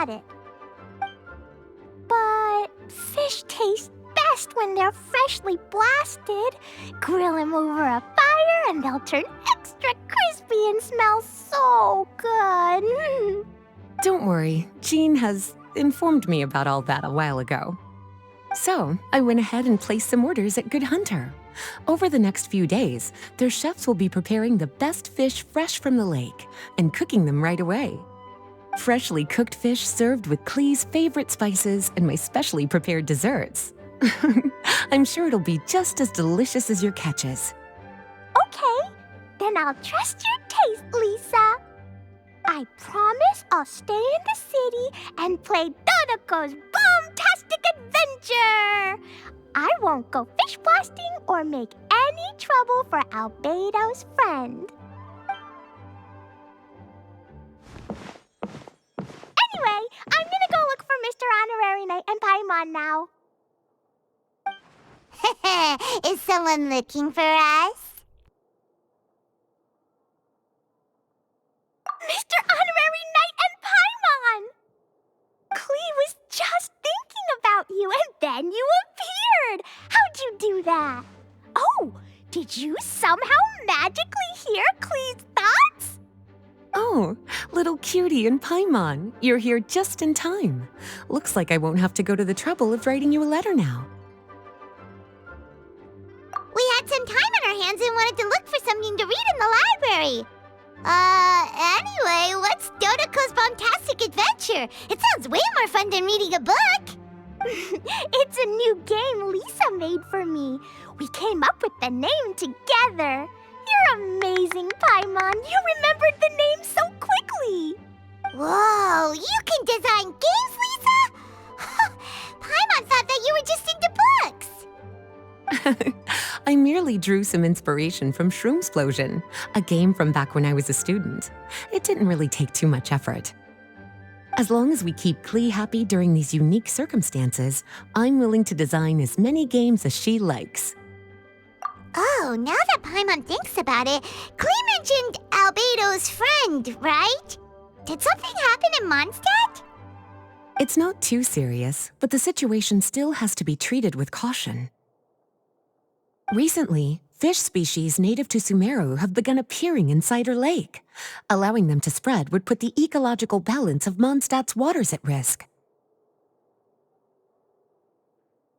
got it. But fish taste best when they're freshly blasted. Grill them over a fire and they'll turn extra crispy and smell so good. Don't worry, Jean has informed me about all that a while ago. So, I went ahead and placed some orders at Good Hunter. Over the next few days, their chefs will be preparing the best fish fresh from the lake and cooking them right away. Freshly cooked fish served with Clee's favorite spices and my specially prepared desserts. I'm sure it'll be just as delicious as your catches. Okay, then I'll trust your taste, Lisa. I promise I'll stay in the city and play Dodoco's boom-tastic adventure. I won't go fish blasting or make any trouble for Albedo's friend. Anyway, I'm gonna go look for Mr. Honorary Knight and Paimon now. Is someone looking for us? Mr. Honorary Knight and Paimon! Clee was just thinking about you and then you appeared! How'd you do that? Oh, did you somehow magically hear Clee's thoughts? Oh, little cutie and Paimon, you're here just in time. Looks like I won't have to go to the trouble of writing you a letter now. We had some time on our hands and wanted to look for something to read in the library. Anyway, what's Dodoco's Bombastic Adventure? It sounds way more fun than reading a book. It's a new game Lisa made for me. We came up with the name together. You're amazing, Paimon. You remembered the name so quickly. Whoa, you can design games, Lisa? Paimon thought that you were just into books. I merely drew some inspiration from Shroomsplosion, a game from back when I was a student. It didn't really take too much effort. As long as we keep Clee happy during these unique circumstances, I'm willing to design as many games as she likes. Oh, now that Paimon thinks about it, Clee mentioned Albedo's friend, right? Did something happen in Mondstadt? It's not too serious, but the situation still has to be treated with caution. Recently, fish species native to Sumeru have begun appearing in Cider Lake. Allowing them to spread would put the ecological balance of Mondstadt's waters at risk.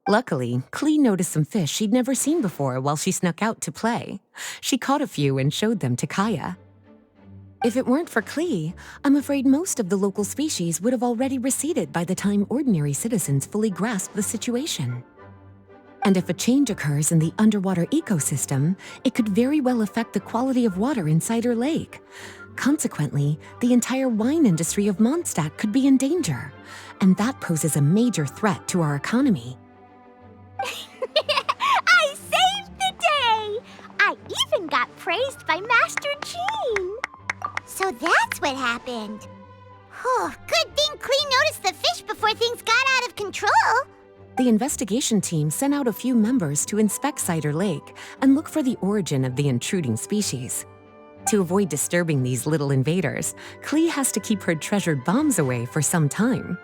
Luckily, Clee noticed some fish she'd never seen before while she snuck out to play. She caught a few and showed them to Kaya. If it weren't for Clee, I'm afraid most of the local species would have already receded by the time ordinary citizens fully grasp the situation. And if a change occurs in the underwater ecosystem, it could very well affect the quality of water in Cider Lake. Consequently, the entire wine industry of Mondstadt could be in danger, and that poses a major threat to our economy. I saved the day! I even got praised by Master Jean. So that's what happened. Good thing Clee noticed the fish before things got out of control. The investigation team sent out a few members to inspect Cider Lake and look for the origin of the intruding species. To avoid disturbing these little invaders, Clee has to keep her treasured bombs away for some time.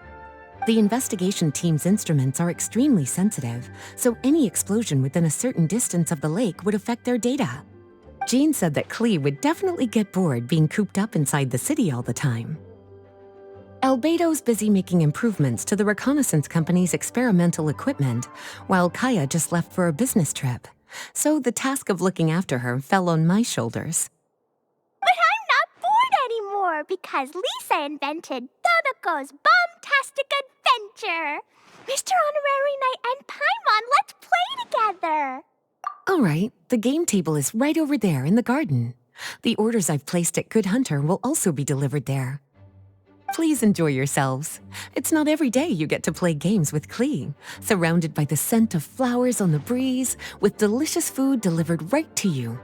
The investigation team's instruments are extremely sensitive, so any explosion within a certain distance of the lake would affect their data. Jean said that Clee would definitely get bored being cooped up inside the city all the time. Albedo's busy making improvements to the reconnaissance company's experimental equipment, while Kaya just left for a business trip. So the task of looking after her fell on my shoulders. But I'm not bored anymore because Lisa invented Dodoco's Bombastic Adventure. Mr. Honorary Knight and Paimon, let's play together. All right, the game table is right over there in the garden. The orders I've placed at Good Hunter will also be delivered there. Please enjoy yourselves. It's not every day you get to play games with Clee, surrounded by the scent of flowers on the breeze, with delicious food delivered right to you.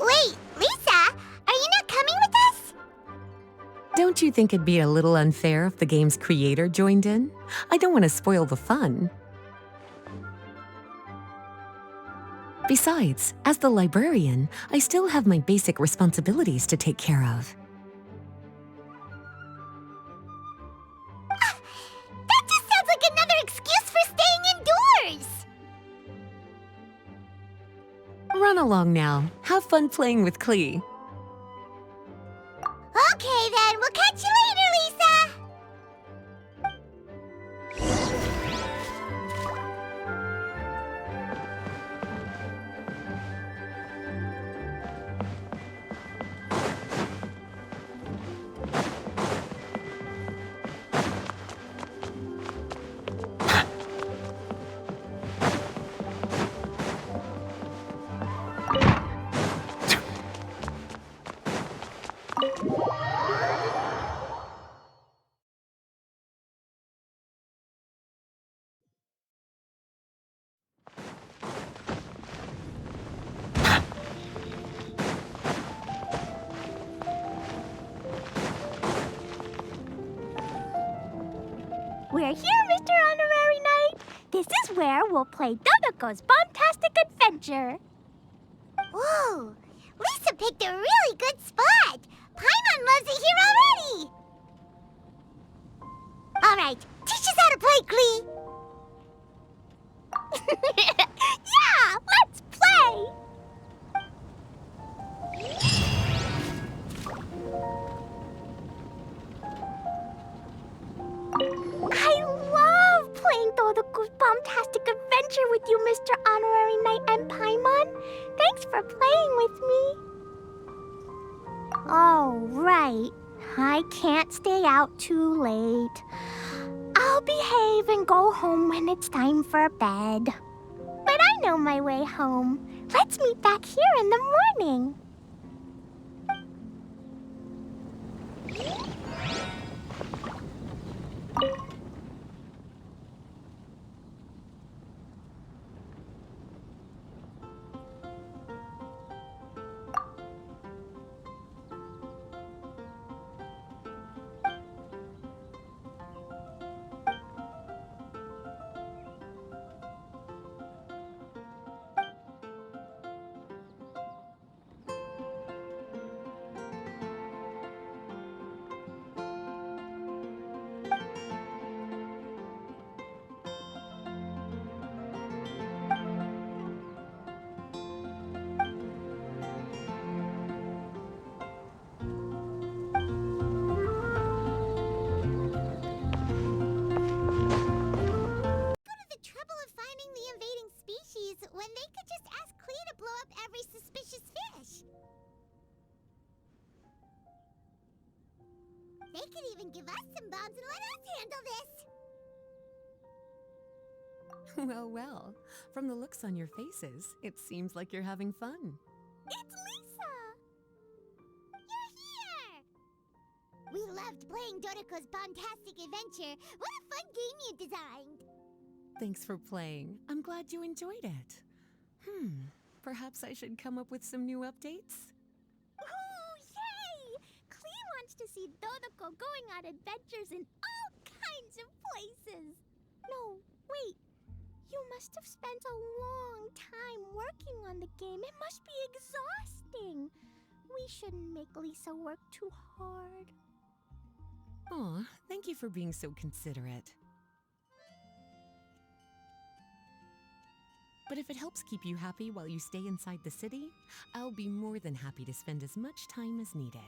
Wait, Lisa, are you not coming with us? Don't you think it'd be a little unfair if the game's creator joined in? I don't want to spoil the fun. Besides, as the librarian, I still have my basic responsibilities to take care of. along now. Have fun playing with Klee. Okay then, we'll catch you later, Lisa! We're here, Mr. Honorary Knight. This is where we'll play Dodoco's Bombtastic Adventure. Whoa! Lisa picked a really good spot! Paimon loves it here already! Alright, teach us how to play, Klee! Yeah, let's play! I love playing Dodoco's Bombtastic Adventure with you, Mr. Honorary Knight and Paimon. Thanks for playing with me. Oh, right. I can't stay out too late. I'll behave and go home when it's time for bed. But I know my way home. Let's meet back here in the morning. When they could just ask Klee to blow up every suspicious fish. They could even give us some bombs and let us handle this. Well, well. From the looks on your faces, it seems like you're having fun. It's Lisa! You're here! We loved playing Dodoco's Bombtastic Adventure. What a fun game you designed. Thanks for playing. I'm glad you enjoyed it. Perhaps I should come up with some new updates? Ooh, yay! Klee wants to see Dodoco going on adventures in all kinds of places. No, wait. You must have spent a long time working on the game. It must be exhausting. We shouldn't make Lisa work too hard. Aw, thank you for being so considerate. But if it helps keep you happy while you stay inside the city, I'll be more than happy to spend as much time as needed.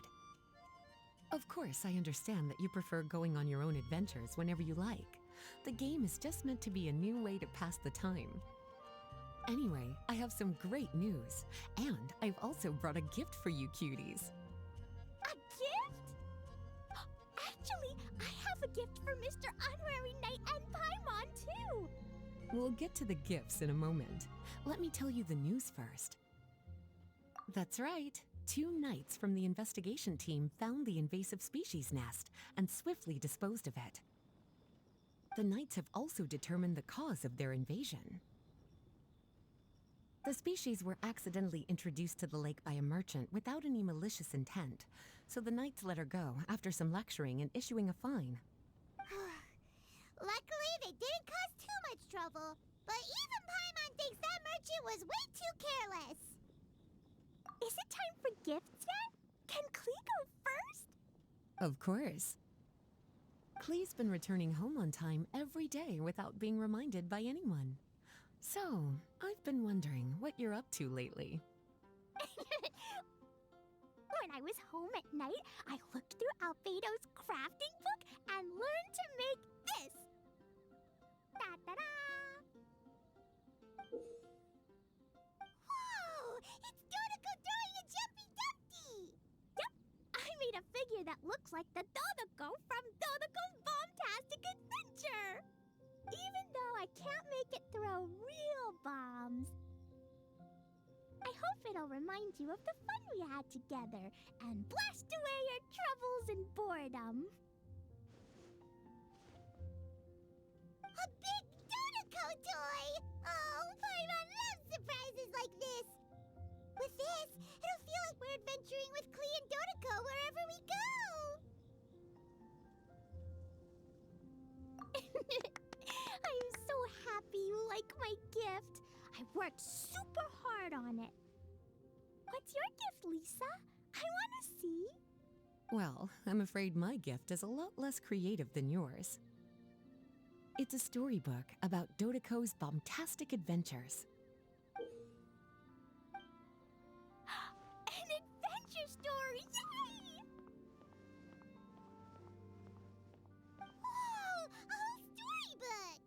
Of course, I understand that you prefer going on your own adventures whenever you like. The game is just meant to be a new way to pass the time. Anyway, I have some great news, and I've also brought a gift for you cuties. A gift? Actually, I have a gift for Mr. Honorary Knight and Paimon, too. We'll get to the gifts in a moment. Let me tell you the news first. That's right. 2 knights from the investigation team found the invasive species nest and swiftly disposed of it. The knights have also determined the cause of their invasion. The species were accidentally introduced to the lake by a merchant without any malicious intent, so the knights let her go after some lecturing and issuing a fine. Luckily, they didn't cause too much trouble. But even Paimon thinks that merchant was way too careless. Is it time for gifts yet? Can Klee go first? Of course. Klee's been returning home on time every day without being reminded by anyone. So, I've been wondering what you're up to lately. when I was home at night, I looked through Albedo's crafting book and learned to make this. Da-da-da! Whoa! It's Dodoco throwing a jumpy dumpty! Yep, I made a figure that looks like the Dodoco from Dodoco's Bombtastic Adventure! Even though I can't make it throw real bombs. I hope it'll remind you of the fun we had together and blast away your troubles and boredom. A big Dodoco toy! Oh, Paimon loves surprises like this! With this, it'll feel like we're adventuring with Klee and Dodoco wherever we go! I'm so happy you like my gift. I worked super hard on it. What's your gift, Lisa? I want to see. Well, I'm afraid my gift is a lot less creative than yours. It's a storybook about Dodoco's bombtastic adventures. An adventure story! Yay! Whoa! A whole storybook!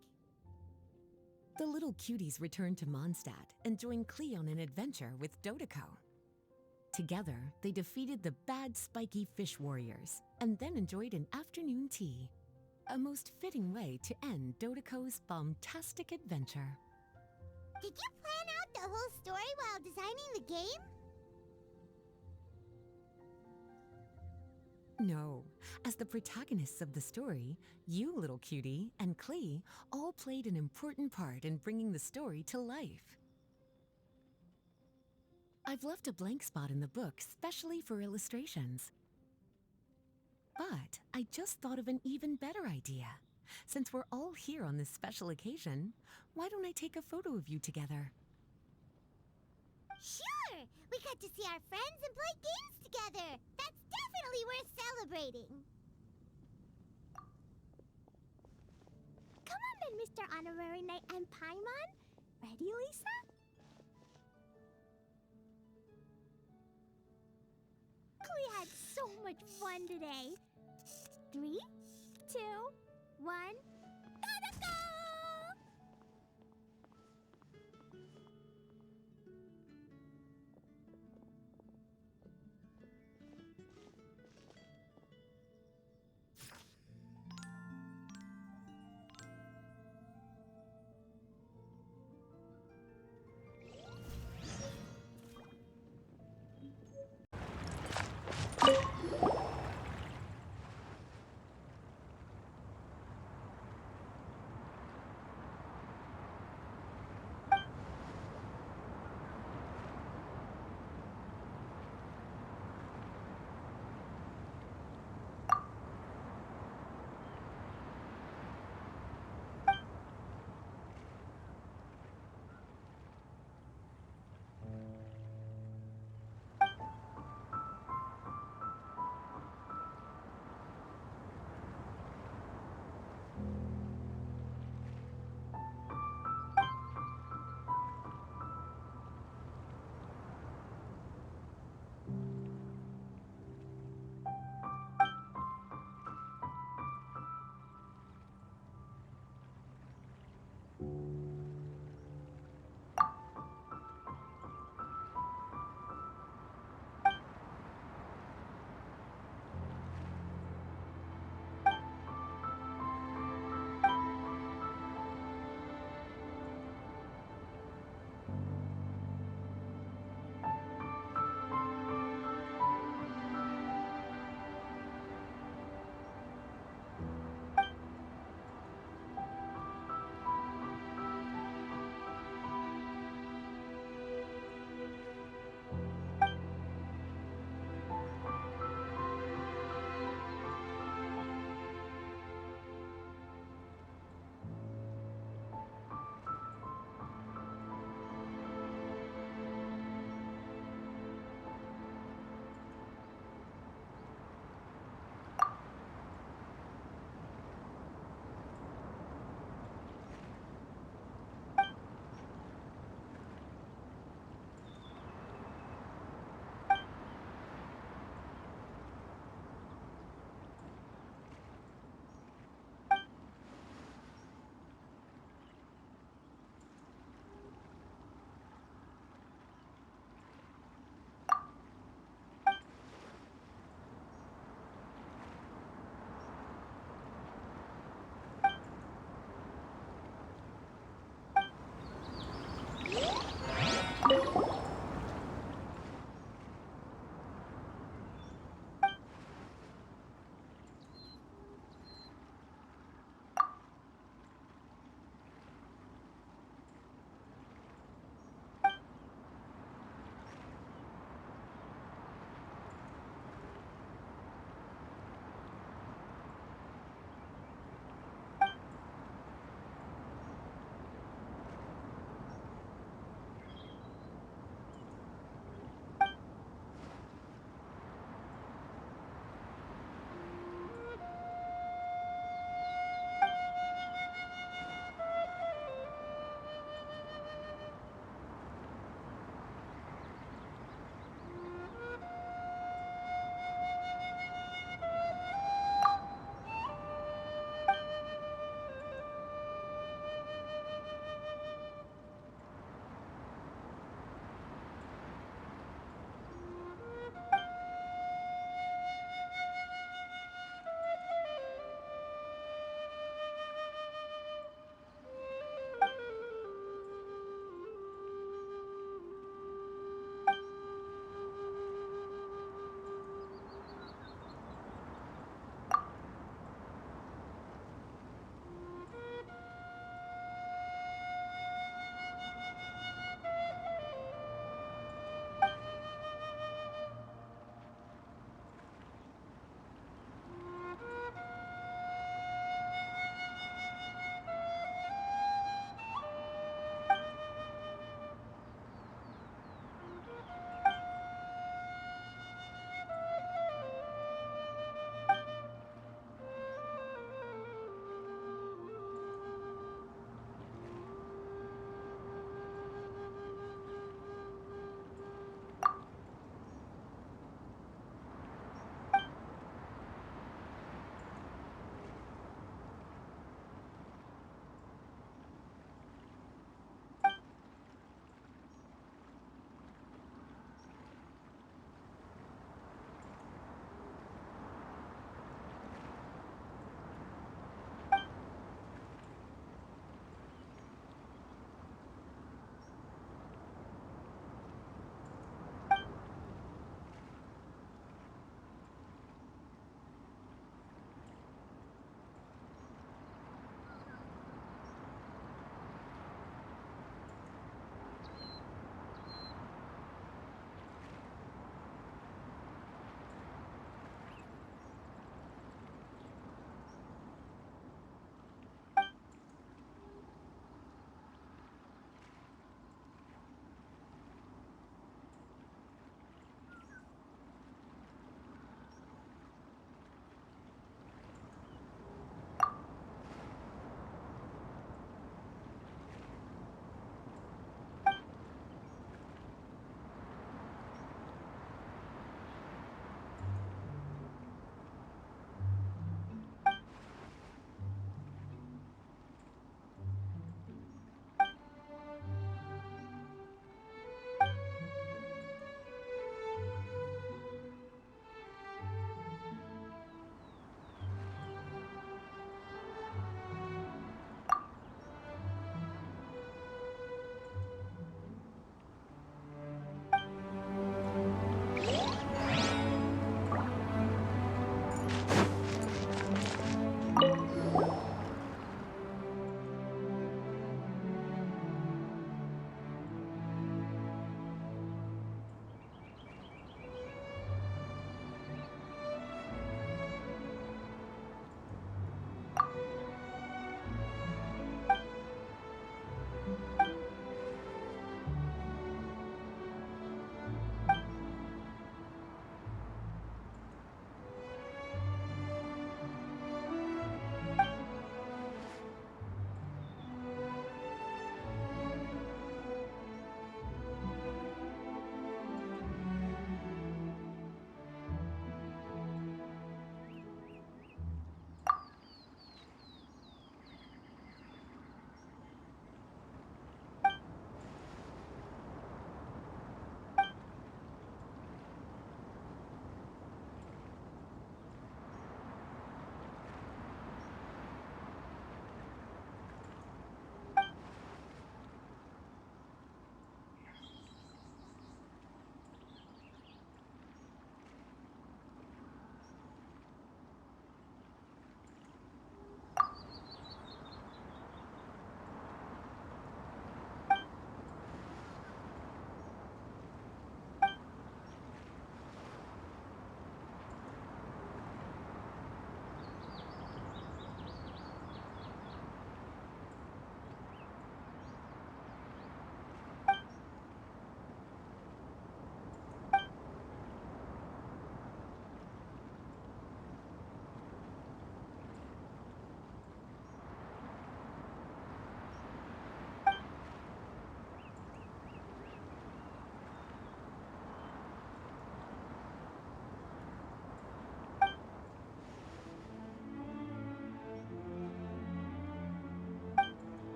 The little cuties return to Mondstadt and join Klee on an adventure with Dodoco. Together, they defeated the bad spiky fish warriors and then enjoyed an afternoon tea. A most fitting way to end Dodoco's bombtastic adventure. Did you plan out the whole story while designing the game? No, as the protagonists of the story, you, little cutie, and Klee all played an important part in bringing the story to life. I've left a blank spot in the book specially for illustrations. But I just thought of an even better idea. Since we're all here on this special occasion, why don't I take a photo of you together? Sure! We got to see our friends and play games together! That's definitely worth celebrating! Come on then, Mr. Honorary Knight and Paimon. Ready, Lisa? Klee had so much fun today. 3, 2, 1, Dodoco!